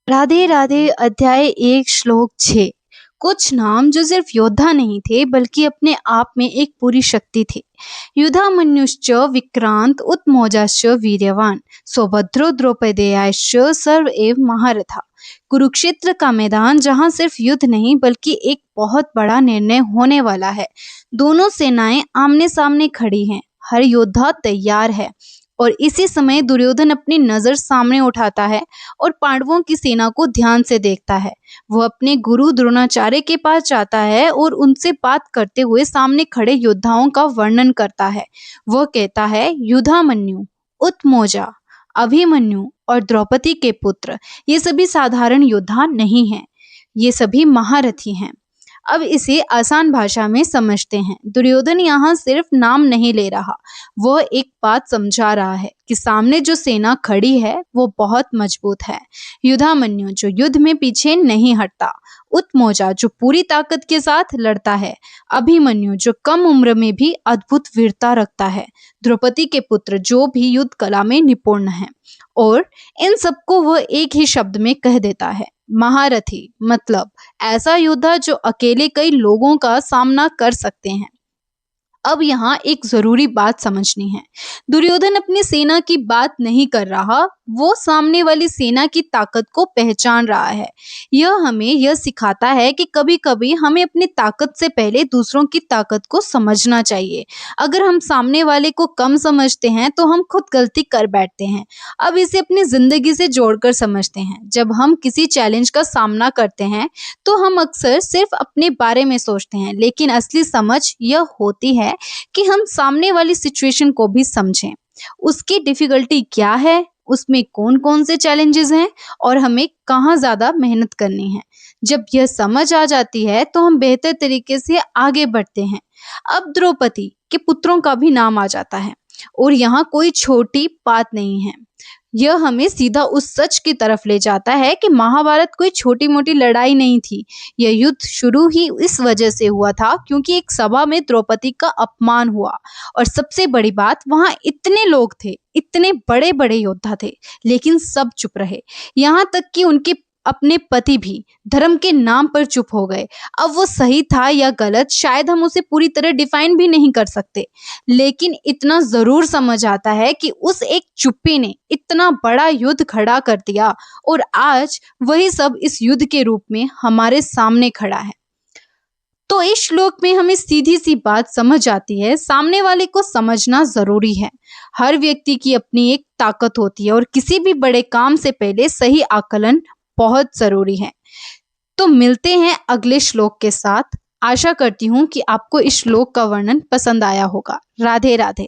राधे राधे अध्याय 1 श्लोक 6। कुछ नाम जो सिर्फ योद्धा नहीं थे बल्कि अपने आप में एक पूरी शक्ति थे। युधामन्युश्च विक्रांत उत्मोजाश्च वीर्यवान सौभद्रो द्रौपदेयाश्च सर्व एव महारथा। कुरुक्षेत्र का मैदान जहां सिर्फ युद्ध नहीं बल्कि एक बहुत बड़ा निर्णय होने वाला है। दोनों सेनाएं आमने सामने खड़ी हैं, हर योद्धा तैयार है और इसी समय दुर्योधन अपनी नजर सामने उठाता है और पांडवों की सेना को ध्यान से देखता है। वह अपने गुरु द्रोणाचार्य के पास जाता है और उनसे बात करते हुए सामने खड़े योद्धाओं का वर्णन करता है। वह कहता है, युधामन्यु, उत्मोजा, अभिमन्यु और द्रौपदी के पुत्र ये सभी साधारण योद्धा नहीं हैं, ये सभी महारथी हैं। अब इसे आसान भाषा में समझते हैं। दुर्योधन यहाँ सिर्फ नाम नहीं ले रहा, वह एक बात समझा रहा है कि सामने जो सेना खड़ी है वो बहुत मजबूत है। युधामन्यु जो युद्ध में पीछे नहीं हटता, उत्मोजा जो पूरी ताकत के साथ लड़ता है, अभिमन्यु जो कम उम्र में भी अद्भुत वीरता रखता है, द्रौपदी के पुत्र जो भी युद्ध कला में निपुण है। और इन सबको वह एक ही शब्द में कह देता है, महारथी, मतलब ऐसा योद्धा जो अकेले कई लोगों का सामना कर सकते हैं। अब यहाँ एक जरूरी बात समझनी है। दुर्योधन अपनी सेना की बात नहीं कर रहा, वो सामने वाली सेना की ताकत को पहचान रहा है। यह हमें यह सिखाता है कि कभी कभी हमें अपनी ताकत से पहले दूसरों की ताकत को समझना चाहिए। अगर हम सामने वाले को कम समझते हैं तो हम खुद गलती कर बैठते हैं। अब इसे अपनी जिंदगी से जोड़कर समझते हैं। जब हम किसी चैलेंज का सामना करते हैं तो हम अक्सर सिर्फ अपने बारे में सोचते हैं, लेकिन असली समझ यह होती है कि हम सामने वाली सिचुएशन को भी समझें, उसकी डिफिकल्टी क्या है, उसमें कौन कौन से चैलेंजेस हैं और हमें कहाँ ज्यादा मेहनत करनी है। जब यह समझ आ जाती है तो हम बेहतर तरीके से आगे बढ़ते हैं। अब द्रौपदी के पुत्रों का भी नाम आ जाता है और यहाँ कोई छोटी बात नहीं है। यह हमें सीधा उस सच की तरफ ले जाता है कि महाभारत कोई छोटी मोटी लड़ाई नहीं थी। यह युद्ध शुरू ही इस वजह से हुआ था क्योंकि एक सभा में द्रौपदी का अपमान हुआ और सबसे बड़ी बात, वहां इतने लोग थे, इतने बड़े बड़े योद्धा थे, लेकिन सब चुप रहे। यहाँ तक कि उनके अपने पति भी धर्म के नाम पर चुप हो गए। अब वो सही था या गलत, शायद हम उसे पूरी तरह डिफाइन भी नहीं कर सकते, लेकिन इतना जरूर समझ आता है कि उस एक चुप्पी ने इतना बड़ा युद्ध खड़ा कर दिया और आज वही सब इस युद्ध के रूप में हमारे सामने खड़ा है। तो इस श्लोक में हमें सीधी सी बात समझ आती है, सामने वाले को समझना जरूरी है। हर व्यक्ति की अपनी एक ताकत होती है और किसी भी बड़े काम से पहले सही आकलन बहुत जरूरी है। तो मिलते हैं अगले श्लोक के साथ। आशा करती हूँ कि आपको इस श्लोक का वर्णन पसंद आया होगा। राधे राधे।